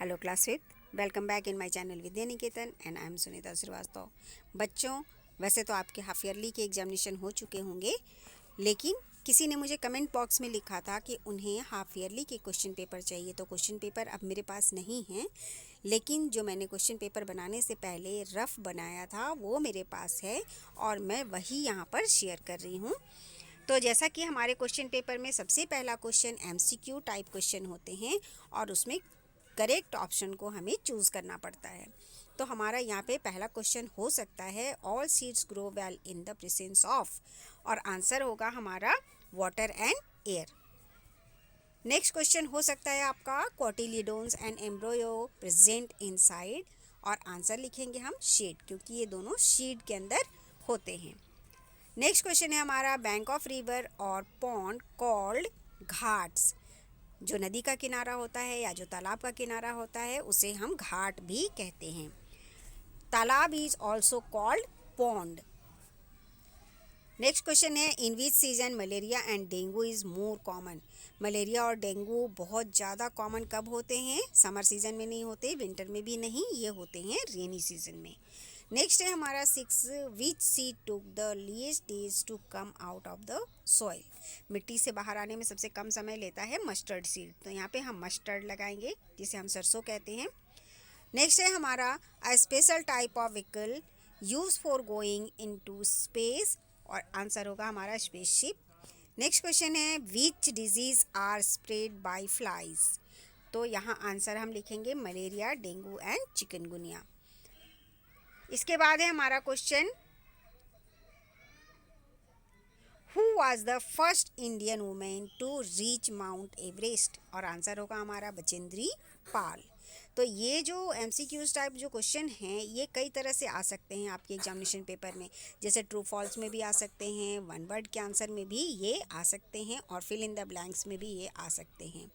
Hello class fifth, welcome back in my channel Vidya Niketan and I am Sunita Srivastava. बच्चों, वैसे तो आपके हाफ ईयरली के एग्जामिनेशन हो चुके होंगे, लेकिन किसी ने मुझे कमेंट बॉक्स में लिखा था कि उन्हें हाफ ईयरली के क्वेश्चन पेपर चाहिए। तो क्वेश्चन पेपर अब मेरे पास नहीं है, लेकिन जो मैंने क्वेश्चन पेपर बनाने से पहले रफ बनाया था वो मेरे पास है और मैं वही यहाँ पर शेयर कर रही हूँ। तो जैसा कि हमारे क्वेश्चन पेपर में सबसे पहला क्वेश्चन एमसीक्यू टाइप क्वेश्चन होते हैं और उसमें करेक्ट ऑप्शन को हमें चूज़ करना पड़ता है। तो हमारा यहाँ पे पहला क्वेश्चन हो सकता है all seeds grow well in the presence of, और आंसर होगा हमारा water and air. Next question हो सकता है आपका कोटिलीडोन्स एंड एम्ब्रोयो प्रेजेंट इनसाइड, और आंसर लिखेंगे हम शीट, क्योंकि ये दोनों शीट के अंदर होते हैं। नेक्स्ट क्वेश्चन है हमारा बैंक ऑफ रिवर और पॉन्ड कॉल्ड घाट्स। जो नदी का किनारा होता है या जो तालाब का किनारा होता है उसे हम घाट भी कहते हैं। तालाब is also called pond. Next question है in which season malaria and dengue is more common. Malaria और डेंगू बहुत ज़्यादा कॉमन कब होते हैं? समर सीजन में नहीं होते, विंटर में भी नहीं, ये होते हैं रेनी सीजन में। नेक्स्ट है हमारा 6 which seed took the least days to come out of the soil. मिट्टी से बाहर आने में सबसे कम समय लेता है मस्टर्ड सीड, तो यहाँ पे हम मस्टर्ड लगाएंगे जिसे हम सरसों कहते हैं। नेक्स्ट है हमारा a special type of vehicle use for going into space, और आंसर होगा हमारा स्पेसशिप। नेक्स्ट क्वेश्चन है which disease are spread by flies. तो यहाँ आंसर हम लिखेंगे मलेरिया, डेंगू एंड चिकनगुनिया। इसके बाद है हमारा question who was the first Indian women to reach Mount Everest, और आंसर होगा हमारा बचेंद्री पाल। तो ये जो एमसीक्यूज टाइप जो क्वेश्चन हैं ये कई तरह से आ सकते हैं आपके एग्जामिनेशन पेपर में, जैसे ट्रू फॉल्स में भी आ सकते हैं, वन वर्ड के आंसर में भी ये आ सकते हैं, और फिल इन द ब्लैंक्स में भी ये आ सकते हैं।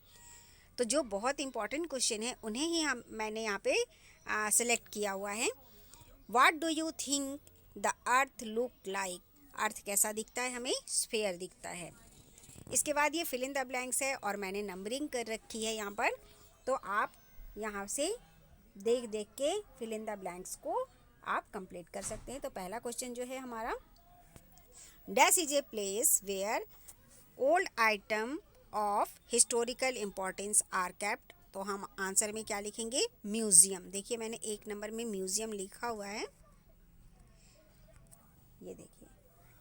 तो जो बहुत इंपॉर्टेंट क्वेश्चन है उन्हें ही मैंने यहाँ पे सेलेक्ट किया हुआ है। What do you think the earth look like. Earth कैसा दिखता है? हमें स्फेयर दिखता है। इसके बाद ये फिल इन द ब्लैंक्स है और मैंने नंबरिंग कर रखी है यहाँ पर, तो आप यहाँ से देख देख के फिल इन द ब्लैंक्स को आप कंप्लीट कर सकते हैं। तो पहला क्वेश्चन जो है हमारा dash is a place where old item of historical importance are kept. तो हम आंसर में क्या लिखेंगे? म्यूज़ियम। देखिए मैंने एक नंबर में म्यूज़ियम लिखा हुआ है, ये देखिए।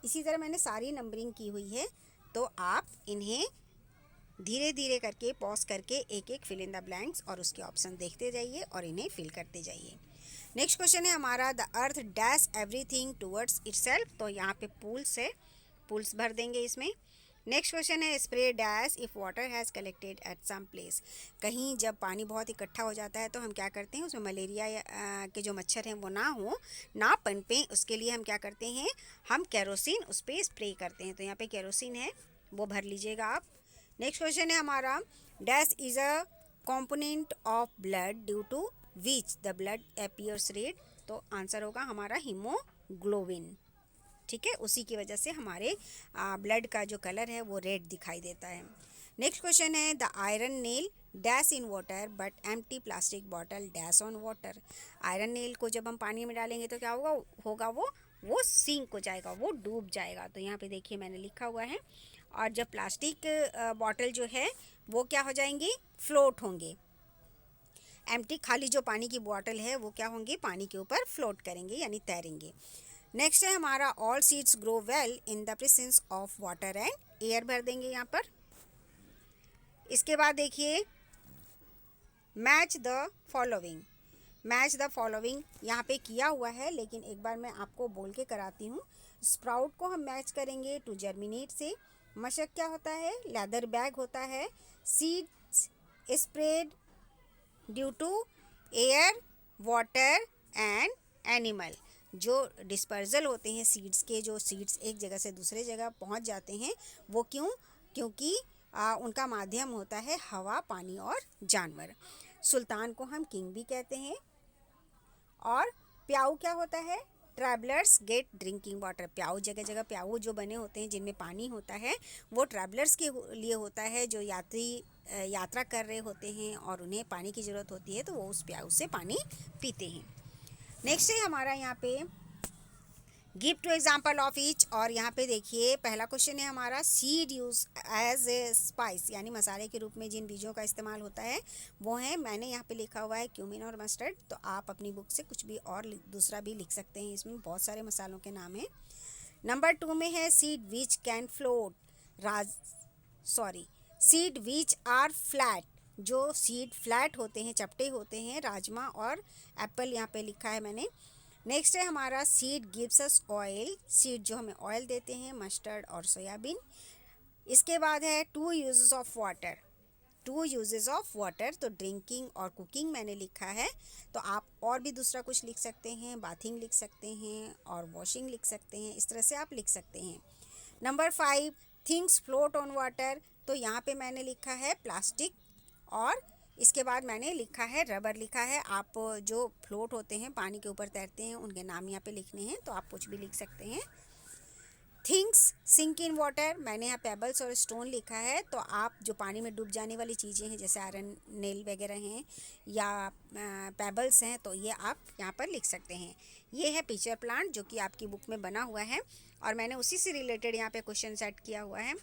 इसी तरह मैंने सारी नंबरिंग की हुई है, तो आप इन्हें धीरे धीरे करके पॉज करके एक एक फिल इन द ब्लैंक्स और उसके ऑप्शन देखते जाइए और इन्हें फिल करते जाइए। नेक्स्ट क्वेश्चन है हमारा the earth dash everything towards itself. तो यहाँ पे पूल्स है, पूल्स भर देंगे इसमें। नेक्स्ट क्वेश्चन है spray dash if water has collected at some place. कहीं जब पानी बहुत इकट्ठा हो जाता है तो हम क्या करते हैं, उसमें मलेरिया के जो मच्छर हैं वो ना पनपें, उसके लिए हम क्या करते हैं, हम केरोसिन उस पर स्प्रे करते हैं। तो यहाँ पे केरोसिन है, वो भर लीजिएगा आप। नेक्स्ट क्वेश्चन है हमारा dash is a component of blood due to which the blood appears red. तो आंसर होगा हमारा हीमोग्लोबिन। ठीक है, उसी की वजह से हमारे ब्लड का जो कलर है वो रेड दिखाई देता है। नेक्स्ट क्वेश्चन है the iron nail dash in water but empty plastic bottle dash on water. Iron nail को जब हम पानी में डालेंगे तो क्या होगा वो सिंक हो जाएगा, वो डूब जाएगा। तो यहाँ पे देखिए मैंने लिखा हुआ है। और जब प्लास्टिक बॉटल जो है वो क्या हो जाएंगी, फ्लोट होंगे। एम्प्टी खाली जो पानी की बॉटल है वो क्या होंगी, पानी के ऊपर फ्लोट करेंगे यानी तैरेंगे। नेक्स्ट है हमारा all seeds grow well in the presence of water and air, भर देंगे यहाँ पर। इसके बाद देखिए match the following. Match the following यहाँ पे किया हुआ है, लेकिन एक बार मैं आपको बोल के कराती हूँ। स्प्राउट को हम मैच करेंगे टू जर्मिनेट से। मशक क्या होता है? लेदर बैग होता है। Seeds spread due to air, water and animal. जो डिस्पर्जल होते हैं सीड्स के, जो सीड्स एक जगह से दूसरे जगह पहुंच जाते हैं, वो क्योंकि उनका माध्यम होता है हवा, पानी और जानवर। सुल्तान को हम किंग भी कहते हैं। और प्याऊ क्या होता है? Travellers get drinking water. प्याऊ जगह जगह प्याऊ जो बने होते हैं जिनमें पानी होता है वो ट्रैवलर्स के लिए होता है, जो यात्री यात्रा कर रहे होते हैं और उन्हें पानी की ज़रूरत होती है तो वो उस प्याऊ से पानी पीते हैं। नेक्स्ट है हमारा यहाँ पे give two example of each. और यहाँ पे देखिए पहला क्वेश्चन है हमारा seed use as a spice, यानी मसाले के रूप में जिन बीजों का इस्तेमाल होता है वो है, मैंने यहाँ पे लिखा हुआ है क्यूमिन और मस्टर्ड, तो आप अपनी बुक से कुछ भी और दूसरा भी लिख सकते हैं, इसमें बहुत सारे मसालों के नाम हैं। नंबर 2 में है seed which can float, seed which are flat, जो सीड फ्लैट होते हैं, चपटे होते हैं, राजमा और एप्पल यहाँ पे लिखा है मैंने। नेक्स्ट है हमारा seed gives us oil, seed जो हमें ऑयल देते हैं, मस्टर्ड और सोयाबीन। इसके बाद है two uses of water, two uses of water, तो ड्रिंकिंग और कुकिंग मैंने लिखा है, तो आप और भी दूसरा कुछ लिख सकते हैं, बाथिंग लिख सकते हैं और वॉशिंग लिख सकते हैं, इस तरह से आप लिख सकते हैं। Number 5 things float on water, तो यहाँ पे मैंने लिखा है प्लास्टिक और इसके बाद मैंने लिखा है रबर लिखा है। आप जो फ्लोट होते हैं, पानी के ऊपर तैरते हैं, उनके नाम यहाँ पे लिखने हैं, तो आप कुछ भी लिख सकते हैं। थिंग्स सिंक इन वाटर, मैंने यहाँ पेबल्स और स्टोन लिखा है, तो आप जो पानी में डूब जाने वाली चीज़ें हैं जैसे आयरन नेल वगैरह हैं या पेबल्स हैं, तो ये आप यहाँ पर लिख सकते हैं। ये है पिक्चर प्लांट जो कि आपकी बुक में बना हुआ है और मैंने उसी से रिलेटेड यहाँ पे क्वेश्चन सेट किया हुआ है।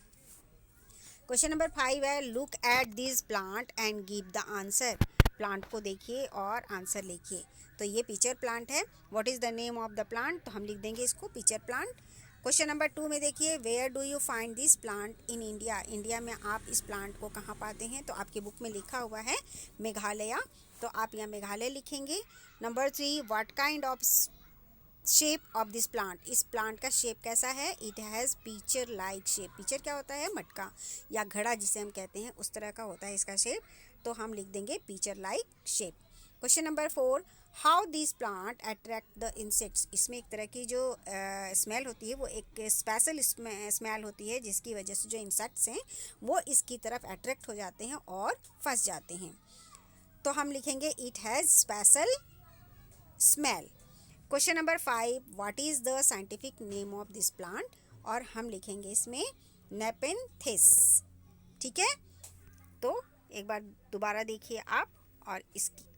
क्वेश्चन नंबर 5 है look at this plant and give the answer, plant को देखिए और आंसर लिखिए। तो ये पिक्चर प्लांट है, what is the name of the plant, तो हम लिख देंगे इसको पिक्चर प्लांट। क्वेश्चन नंबर 2 में देखिए where do you find this plant in India, India में आप इस प्लांट को कहाँ पाते हैं, तो आपकी बुक में लिखा हुआ है मेघालय, तो आप यहाँ मेघालय लिखेंगे। Number 3 what kind of shape of this plant, इस प्लांट का शेप कैसा है, it has picture like shape, picture क्या होता है, मटका या घड़ा जिसे हम कहते हैं, उस तरह का होता है इसका शेप, तो हम लिख देंगे picture like shape. Question number 4 how this plant attract the insects, इसमें एक तरह की जो स्मेल होती है वो एक स्पेशल स्मेल होती है जिसकी वजह से जो इंसेक्ट्स हैं वो इसकी तरफ अट्रैक्ट हो जाते हैं और फंस जाते हैं, तो हम लिखेंगे it has special smell. Question number 5 what is the scientific name of this plant, और हम लिखेंगे इसमें नेपेंथिस, ठीक है। तो एक बार दोबारा देखिए आप, और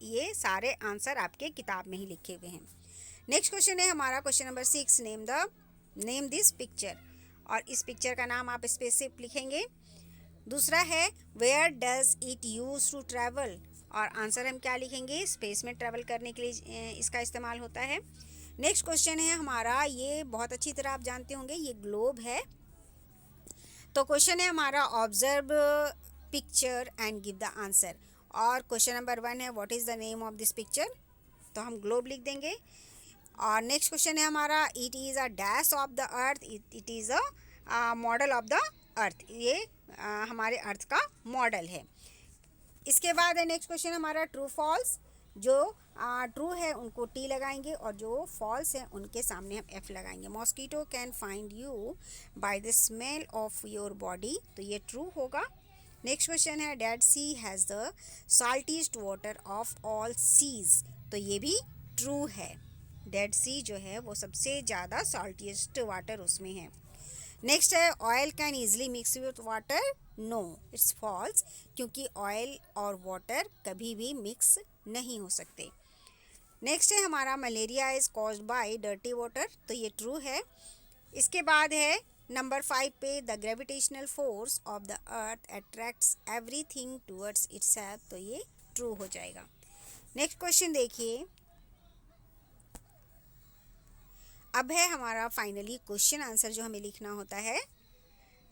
ये सारे आंसर आपके किताब में ही लिखे हुए हैं। नेक्स्ट क्वेश्चन है हमारा question number 6 name this picture, और इस पिक्चर का नाम आप स्पेसशिप लिखेंगे। दूसरा है where does it use to travel, और आंसर हम क्या लिखेंगे, स्पेस में ट्रैवल करने के लिए इसका इस्तेमाल होता है। नेक्स्ट क्वेश्चन है हमारा, ये बहुत अच्छी तरह आप जानते होंगे, ये ग्लोब है, तो क्वेश्चन है हमारा observe picture and give the answer, और क्वेश्चन नंबर 1 है what is the name of this picture, तो हम ग्लोब लिख देंगे। और नेक्स्ट क्वेश्चन है हमारा it is a dash of the earth, it is a model of the earth, ये हमारे अर्थ का मॉडल है। इसके बाद है नेक्स्ट क्वेश्चन हमारा ट्रू फॉल्स, जो ट्रू है उनको टी लगाएंगे और जो फॉल्स है उनके सामने हम एफ लगाएंगे। Mosquito can find you by the smell of your body, तो ये ट्रू होगा। नेक्स्ट क्वेश्चन है dead sea has the saltiest water of all seas, तो ये भी ट्रू है, डेड सी जो है वो सबसे ज़्यादा साल्टीस्ट वाटर उसमें है। नेक्स्ट है oil can easily mix with water, no it's false, क्योंकि ऑयल और वाटर कभी भी मिक्स नहीं हो सकते। नेक्स्ट है हमारा malaria is caused by dirty water, तो ये ट्रू है। इसके बाद है नंबर 5 पे the gravitational force of the earth attracts everything towards itself, तो ये ट्रू हो जाएगा। नेक्स्ट क्वेश्चन देखिए, अब है हमारा फाइनली क्वेश्चन आंसर जो हमें लिखना होता है,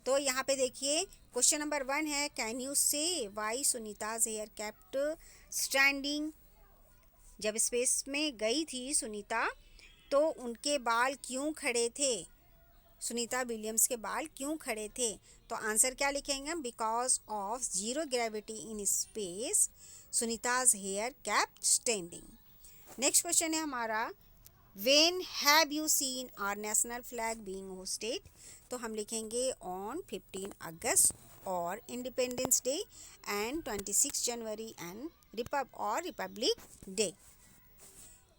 तो यहाँ पे देखिए क्वेश्चन नंबर 1 है can you say why Sunita's hair kept standing, जब स्पेस में गई थी सुनीता तो उनके बाल क्यों खड़े थे, सुनीता विलियम्स के बाल क्यों खड़े थे, तो आंसर क्या लिखेंगे हम, because of zero gravity in space Sunita's hair kept standing. Next question है हमारा when have you seen our national flag being hosted, तो हम लिखेंगे ऑन 15 अगस्त और इंडिपेंडेंस डे एंड 26 जनवरी and Republic Day.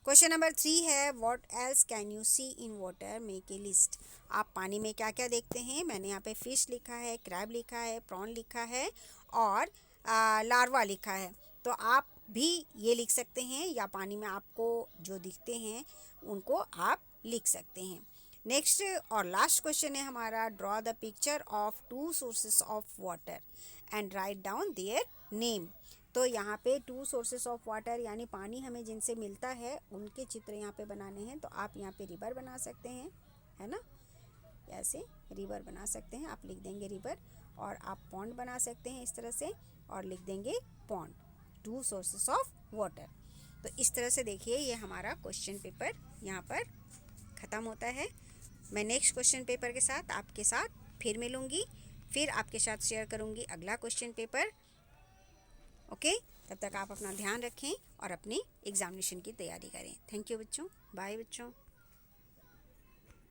Question number 3 है what else can you see in water, make a list, आप पानी में क्या क्या देखते हैं, मैंने यहाँ पे फिश लिखा है, क्रैब लिखा है, प्रॉन लिखा है और लार्वा लिखा है, तो आप भी ये लिख सकते हैं, या पानी में आपको जो दिखते हैं उनको आप लिख सकते हैं। नेक्स्ट और लास्ट क्वेश्चन है हमारा, draw the picture of 2 sources of water and write down their name. तो यहाँ पे 2 सोर्सेस ऑफ वाटर यानी पानी हमें जिनसे मिलता है उनके चित्र यहाँ पे बनाने हैं। तो आप यहाँ पे रिवर बना सकते हैं, है ना, ऐसे रिवर बना सकते हैं, आप लिख देंगे रिवर। और आप पॉन्ड बना सकते हैं इस तरह से और लिख देंगे पॉन्ड, 2 सोर्सेस ऑफ वाटर। तो इस तरह से देखिए ये हमारा क्वेश्चन पेपर यहाँ पर ख़त्म होता है। मैं नेक्स्ट क्वेश्चन पेपर के साथ आपके साथ फिर मिलूँगी, फिर आपके साथ शेयर करूँगी अगला क्वेश्चन पेपर। ओके, तब तक आप अपना ध्यान रखें और अपनी एग्जामिनेशन की तैयारी करें। थैंक यू बच्चों, बाय बच्चों।